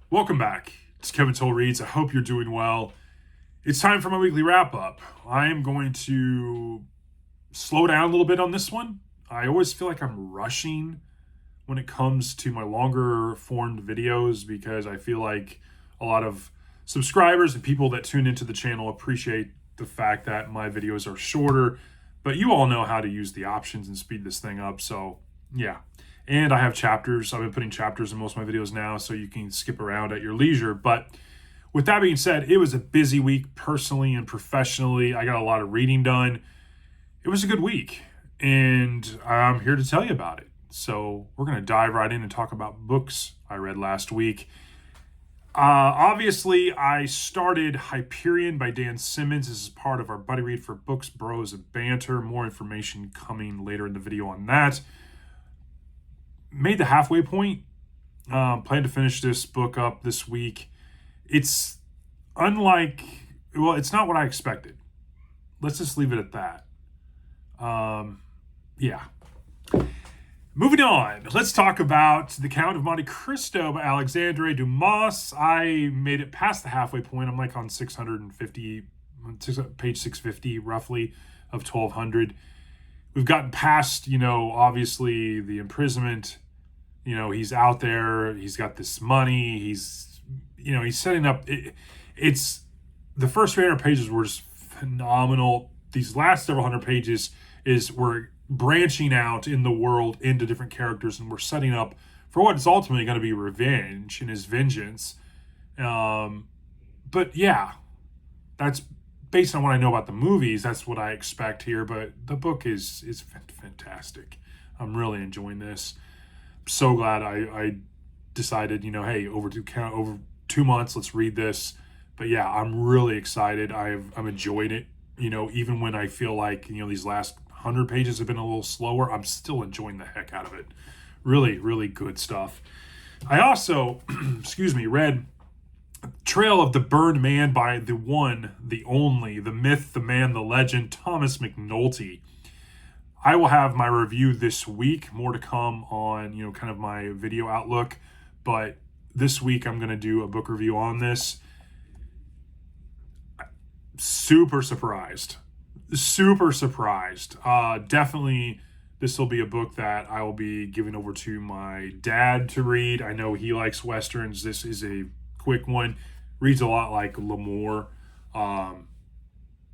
Welcome back. It's Kevin Toll Reads. I hope you're doing well. It's time for my weekly wrap-up. I am going to slow down a little bit on this one. I always feel like I'm rushing when it comes to my longer formed videos because I feel like a lot of subscribers and people that tune into the channel appreciate the fact that my videos are shorter, but you all know how to use the options and speed this thing up, so yeah. And I have chapters. I've been putting chapters in most of my videos now so you can skip around at your leisure. But with that being said, it was a busy week personally and professionally. I got a lot of reading done. It was a good week, and I'm here to tell you about it. So we're going to dive right in and talk about books I read last week. Obviously, I started Hyperion by Dan Simmons. This is part of our Buddy Read for Books, Bros, and Banter. More information coming later in the video on that. Made the halfway point. Plan to finish this book up this week. It's unlike, well, it's not what I expected. Let's just leave it at that. Yeah. Moving on, let's talk about The Count of Monte Cristo by Alexandre Dumas. I made it past the halfway point. I'm like on 650, page 650 roughly of 1200. We've gotten past, obviously the imprisonment. He's out there. He's got this money. He's setting up. It's the first 300 pages were just phenomenal. These last several hundred pages we're branching out in the world into different characters, and we're setting up for what is ultimately going to be revenge and his vengeance. But yeah, that's based on what I know about the movies. That's what I expect here. But the book is fantastic. I'm really enjoying this. I'm so glad I decided, hey, over 2 months, let's read this. But yeah, I'm really excited. I'm enjoying it. Even when I feel like, these last 100 pages have been a little slower, I'm still enjoying the heck out of it. Really, really good stuff. I also, read Trail of the Burned Man by the one, the only, the myth, the man, the legend, Thomas McNulty. I will have my review this week. More to come on, kind of my video outlook. But this week I'm going to do a book review on this. Super surprised. Definitely this will be a book that I will be giving over to my dad to read. I know he likes Westerns. This is a quick one. Reads a lot like L'Amour.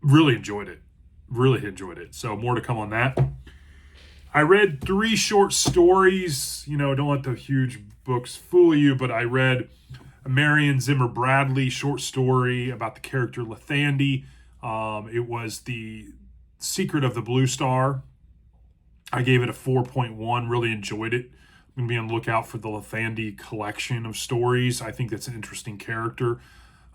Really enjoyed it. So more to come on that. I read 3 short stories. Don't let the huge books fool you, but I read a Marion Zimmer Bradley short story about the character Lathandy. It was The Secret of the Blue Star. I gave it a 4.1. Really enjoyed it. I'm going to be on the lookout for the Lathandy collection of stories. I think that's an interesting character.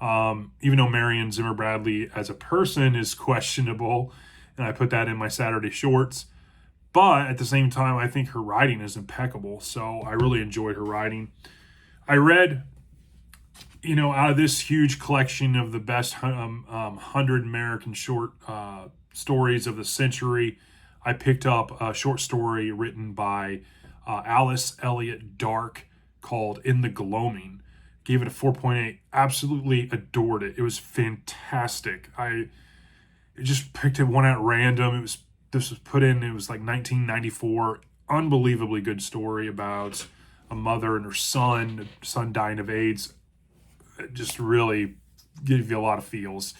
Even though Marion Zimmer Bradley as a person is questionable, and I put that in my Saturday shorts. But at the same time, I think her writing is impeccable. So I really enjoyed her writing. I read, out of this huge collection of the best 100 American short stories of the century, I picked up a short story written by Alice Elliott Dark called In the Gloaming. Gave it a 4.8. Absolutely adored it. It was fantastic. I just picked one at random. This was put in, it was like 1994. Unbelievably good story about a mother and her son dying of AIDS. It just really gives you a lot of feels.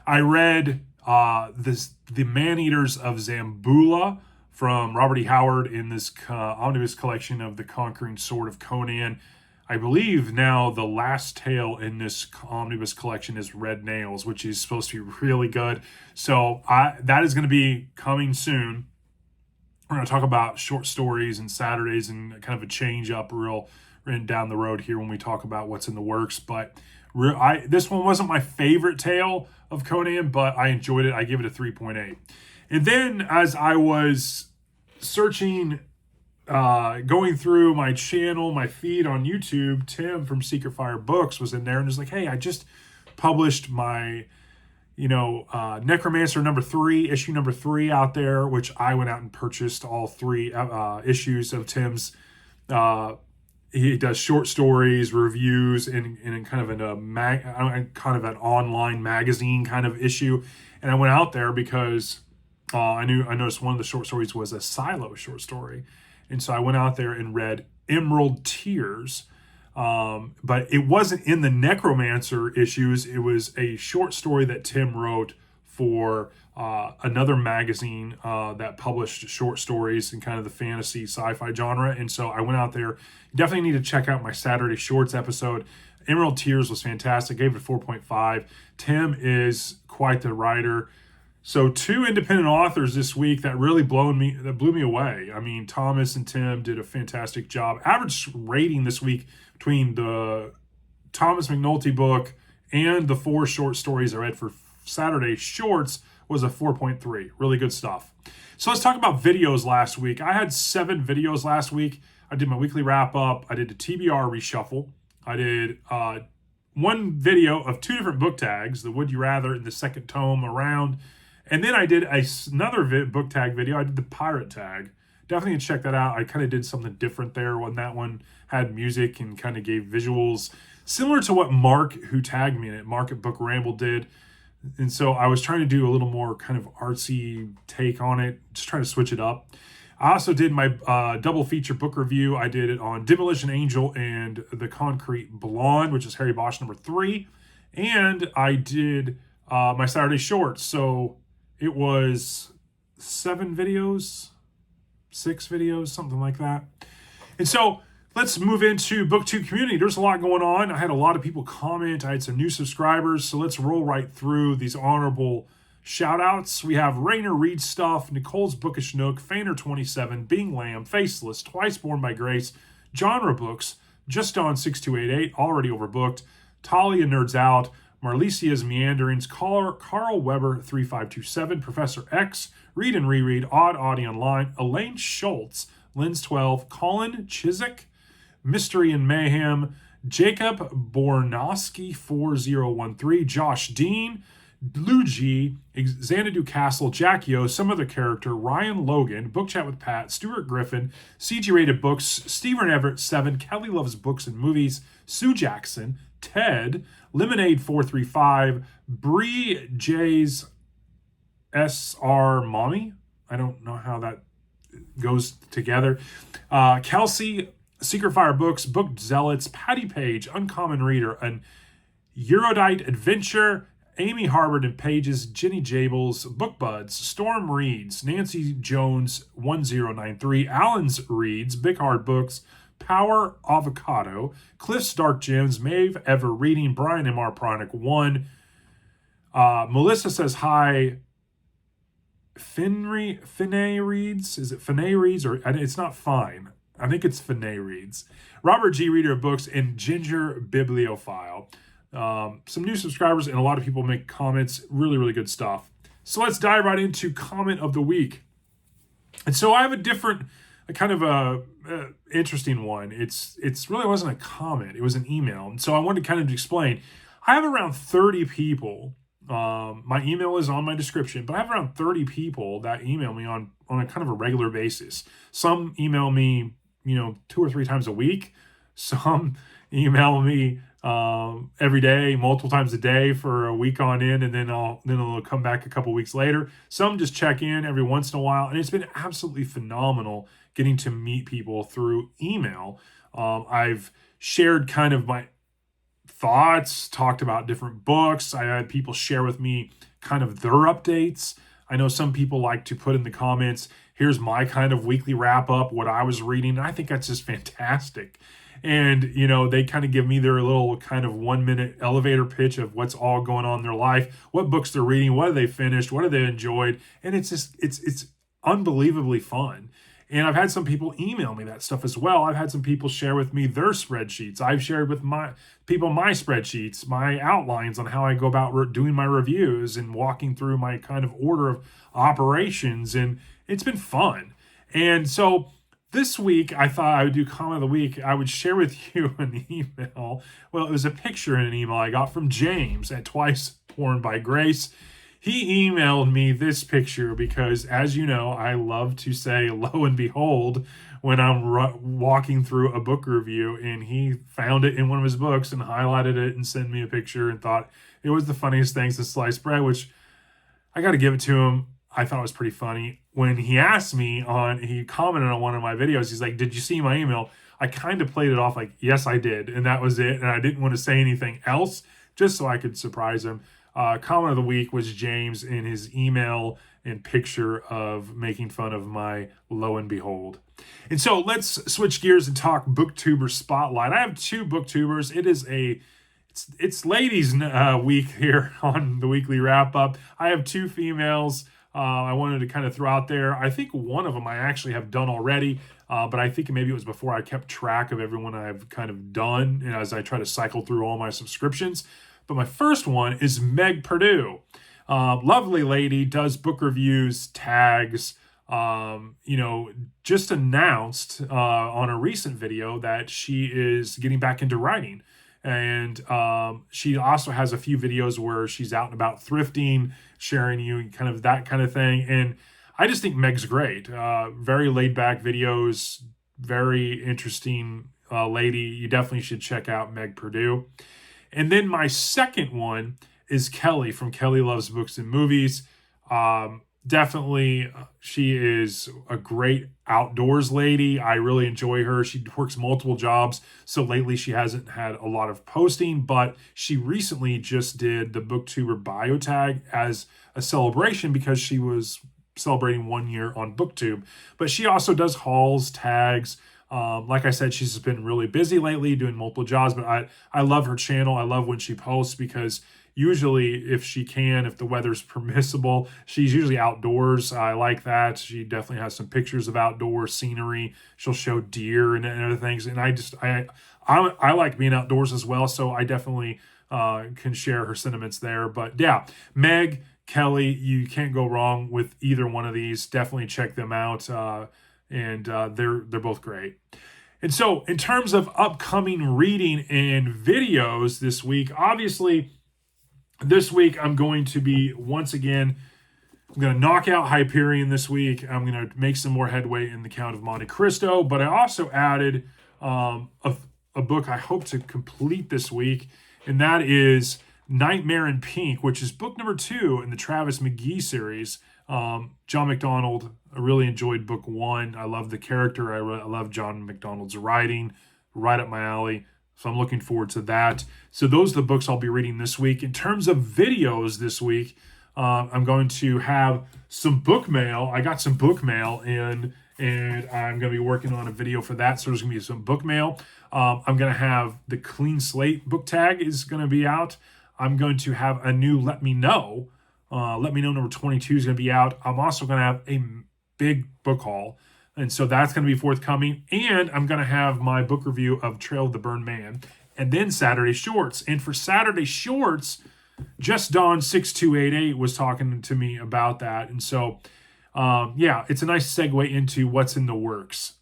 I read The Man-Eaters of Zambula from Robert E. Howard in this omnibus collection of The Conquering Sword of Conan. I believe now the last tale in this omnibus collection is Red Nails, which is supposed to be really good. So that is going to be coming soon. We're going to talk about short stories and Saturdays and kind of a change up real down the road here when we talk about what's in the works. But this one wasn't my favorite tale of Conan, but I enjoyed it. I give it a 3.8. And then as I was searching, going through my channel, my feed on YouTube, Tim from Secret Fire Books was in there and was like, hey, I just published my, Necromancer issue number 3 out there, which I went out and purchased all 3 issues of Tim's. He does short stories, reviews, and kind of kind of an online magazine kind of issue. And I went out there because I noticed one of the short stories was a Silo short story, and so I went out there and read Emerald Tears. But it wasn't in the Necromancer issues. It was a short story that Tim wrote for another magazine that published short stories in kind of the fantasy sci-fi genre. And so I went out there. Definitely need to check out my Saturday Shorts episode. Emerald Tears was fantastic. Gave it a 4.5. Tim is quite the writer. So 2 independent authors this week that really blew me away. I mean, Thomas and Tim did a fantastic job. Average rating this week between the Thomas McNulty book and the 4 short stories I read for Saturday Shorts was a 4.3. Really good stuff. So let's talk about videos last week. I had 7 videos last week. I did my weekly wrap up. I did a TBR reshuffle. I did 1 video of 2 different book tags, the Would You Rather and the second tome around. And then I did another book tag video. I did the pirate tag. Definitely can check that out. I kind of did something different there when that one had music and kind of gave visuals similar to what Mark, who tagged me in it, Mark at Book Ramble, did. And so I was trying to do a little more kind of artsy take on it, just trying to switch it up. I also did my double feature book review. I did it on Demolition Angel and The Concrete Blonde, which is Harry Bosch number 3. And I did my Saturday Shorts. So it was 7 videos, 6 videos, something like that. And so let's move into BookTube Community. There's a lot going on. I had a lot of people comment. I had some new subscribers. So let's roll right through these honorable shout outs. We have Rainer Read Stuff, Nicole's Bookish Nook, Fainer27, Bing Lamb, Faceless, Twice Born by Grace, Genre Books, Just On 6288, Already Overbooked, Talia Nerds Out, Marlesia's Meanderings, Carl Weber 3527, Professor X, Read and Reread, Odd Audie Online, Elaine Schultz, Lens 12, Colin Chiswick, Mystery and Mayhem, Jacob Bornowski 4013, Josh Dean, Luigi, Xanadu Castle, Jack Yo, Some Other Character, Ryan Logan, Book Chat with Pat, Stuart Griffin, CG Rated Books, Stephen Everett 7, Kelly Loves Books and Movies, Sue Jackson, Ted, Lemonade 435, Bree J's SR Mommy. I don't know how that goes together. Kelsey, Secret Fire Books, Book Zealots, Patty Page, Uncommon Reader, an Eurodite Adventure, Amy Harvard and Pages, Jenny Jables, Book Buds, Storm Reads, Nancy Jones 1093, Allen's Reads, Big Hard Books, Power Avocado, Cliff's Dark Gems, Maeve Ever Reading, Brian M.R. Pronic 1. Melissa says hi. Finney Reads? Is it Finney Reads? Or it's not fine. I think it's Finney Reads. Robert G. Reader of Books and Ginger Bibliophile. Some new subscribers and a lot of people make comments. Really, really good stuff. So let's dive right into comment of the week. And so I have a kind of a interesting one. It's really wasn't a comment. It was an email. And so I wanted to kind of explain. I have around 30 people. My email is on my description, but I have around 30 people that email me on a kind of a regular basis. Some email me, 2 or 3 times a week. Some email me every day, multiple times a day for a week on end, and then it'll come back a couple weeks later. Some just check in every once in a while, and it's been absolutely phenomenal getting to meet people through email. I've shared kind of my thoughts, talked about different books. I had people share with me kind of their updates. I know some people like to put in the comments, here's my kind of weekly wrap up, what I was reading. And I think that's just fantastic. And, they kind of give me their little kind of 1-minute elevator pitch of what's all going on in their life, what books they're reading, what have they finished, what have they enjoyed. And it's just, it's unbelievably fun. And I've had some people email me that stuff as well. I've had some people share with me their spreadsheets. I've shared with my spreadsheets, my outlines on how I go about doing my reviews and walking through my kind of order of operations. And it's been fun. And so this week, I thought I would do comment of the week. I would share with you an email. Well, it was a picture in an email I got from James at Twice Torn by Grace. He emailed me this picture because, as you know, I love to say lo and behold when I'm walking through a book review, and he found it in one of his books and highlighted it and sent me a picture and thought it was the funniest thing since sliced bread, which I got to give it to him. I thought it was pretty funny. When he asked me he commented on one of my videos, he's like, "Did you see my email?" I kind of played it off like, yes, I did. And that was it. And I didn't want to say anything else just so I could surprise him. Comment of the week was James in his email and picture of making fun of my lo and behold. And so let's switch gears and talk BookTuber Spotlight. I have two BookTubers. It's ladies week here on the weekly wrap up. I have two females I wanted to kind of throw out there. I think one of them I actually have done already, but I think maybe it was before I kept track of everyone I've kind of done as I try to cycle through all my subscriptions. But my first one is Meg Purdue. Lovely lady, does book reviews, tags, just announced on a recent video that she is getting back into writing. And she also has a few videos where she's out and about thrifting, sharing you kind of that kind of thing. And I just think Meg's great. Very laid back videos, very interesting lady. You definitely should check out Meg Purdue. And then my second one is Kelly from Kelly Loves Books and Movies. Definitely, she is a great outdoors lady. I really enjoy her. She works multiple jobs, so lately she hasn't had a lot of posting, but she recently just did the BookTuber bio tag as a celebration because she was celebrating 1 year on BookTube. But she also does hauls, tags. Like I said, she's been really busy lately doing multiple jobs, but I love her channel. I love when she posts because usually if the weather's permissible, she's usually outdoors. I like that. She definitely has some pictures of outdoor scenery. She'll show deer and other things. And I like being outdoors as well. So I definitely can share her sentiments there. But yeah, Meg, Kelly, you can't go wrong with either one of these. Definitely check them out. And they're both great. And so in terms of upcoming reading and videos this week, obviously this week I'm going to be I'm going to knock out Hyperion this week. I'm going to make some more headway in the Count of Monte Cristo, but I also added a book I hope to complete this week, and that is Nightmare in Pink, which is book number 2 in the Travis McGee series. John McDonald, I really enjoyed book 1. I love the character. I love John McDonald's writing, right up my alley. So I'm looking forward to that. So those are the books I'll be reading this week. In terms of videos this week, I'm going to have some book mail. I got some book mail in, and I'm going to be working on a video for that. So there's going to be some book mail. I'm going to have the Clean Slate book tag is going to be out. I'm going to have a new Let Me Know. Let Me Know number 22 is going to be out. I'm also going to have a big book haul. And so that's going to be forthcoming. And I'm going to have my book review of Trail of the Burned Man. And then Saturday Shorts. And for Saturday Shorts, Just Dawn 6288 was talking to me about that. And so, it's a nice segue into what's in the works.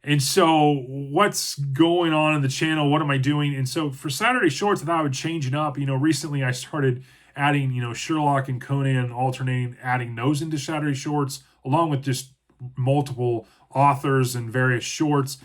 And so what's going on in the channel? What am I doing? And so for Saturday Shorts, I thought I would change it up. Recently I started adding, Sherlock and Conan, alternating, adding those into Saturday Shorts, along with just multiple authors and various shorts.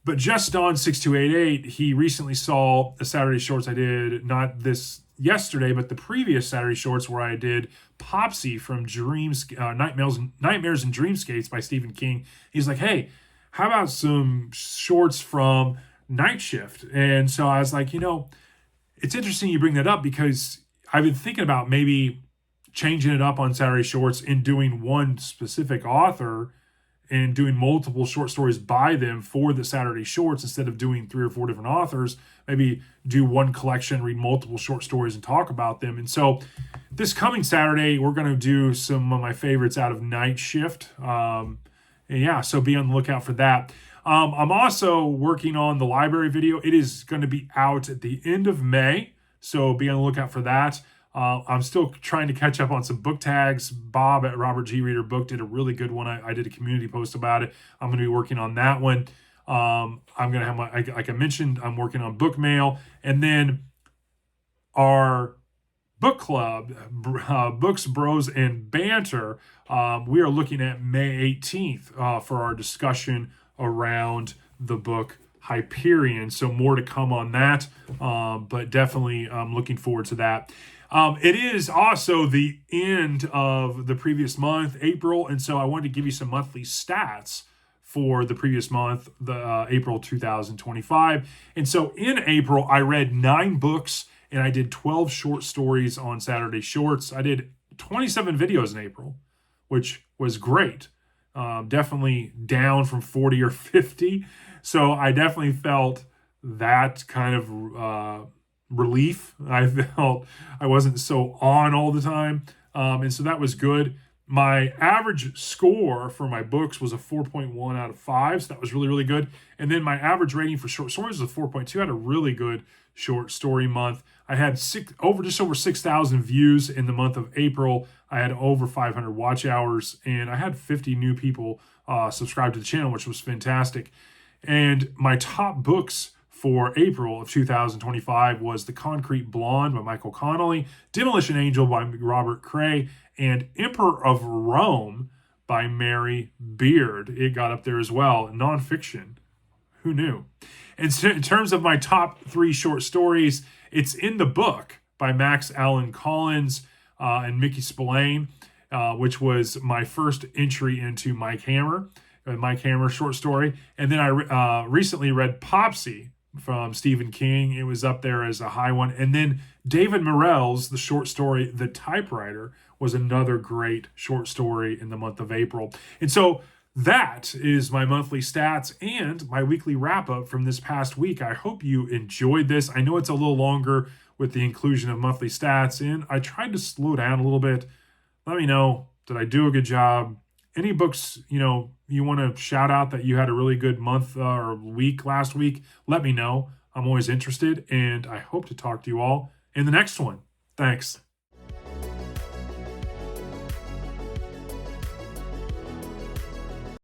But Just Dawn 6288, he recently saw the Saturday Shorts I did, not this yesterday, but the previous Saturday Shorts where I did Popsy from Nightmares and Dreamscapes by Stephen King. He's like, hey, how about some shorts from Night Shift? And so I was like, it's interesting you bring that up because I've been thinking about maybe changing it up on Saturday Shorts and doing one specific author and doing multiple short stories by them for the Saturday Shorts instead of doing 3 or 4 different authors. Maybe do one collection, read multiple short stories and talk about them. And so this coming Saturday, we're going to do some of my favorites out of Night Shift. So be on the lookout for that. I'm also working on the library video. It is going to be out at the end of May, so be on the lookout for that. I'm still trying to catch up on some book tags. Bob at Robert G. Reader Book did a really good one. I did a community post about it. I'm going to be working on that one. I'm going to have like I mentioned, I'm working on book mail. And then our book club, Books, Bros, and Banter, we are looking at May 18th for our discussion around the book Hyperion. So more to come on that, but definitely looking forward to that. It is also the end of the previous month, April, and so I wanted to give you some monthly stats for the previous month, the April 2025. And so in April, I read 9 books and I did 12 short stories on Saturday Shorts. I did 27 videos in April, which was great. Definitely down from 40 or 50. So I definitely felt that kind of relief. I felt I wasn't so on all the time. And so that was good. My average score for my books was a 4.1 out of 5. So that was really, really good. And then my average rating for short stories was a 4.2. I had a really good short story month. I had just over 6,000 views in the month of April. I had over 500 watch hours, and I had 50 new people subscribe to the channel, which was fantastic. And my top books for April of 2025 was The Concrete Blonde by Michael Connolly, Demolition Angel by Robert Cray, and Emperor of Rome by Mary Beard. It got up there as well. Nonfiction. Who knew? And so in terms of my top 3 short stories, it's in the book by Max Allan Collins and Mickey Spillane, which was my first entry into Mike Hammer short story. And then I recently read Popsy from Stephen King. It was up there as a high one. And then David Morrell's the short story The Typewriter was another great short story in the month of April. And so that is my monthly stats and my weekly wrap up from this past week. I hope you enjoyed this. I know it's a little longer with the inclusion of monthly stats, and I tried to slow down a little bit. Let me know, did I do a good job? Any books, you want to shout out that you had a really good month or week last week, let me know. I'm always interested, and I hope to talk to you all in the next one. Thanks.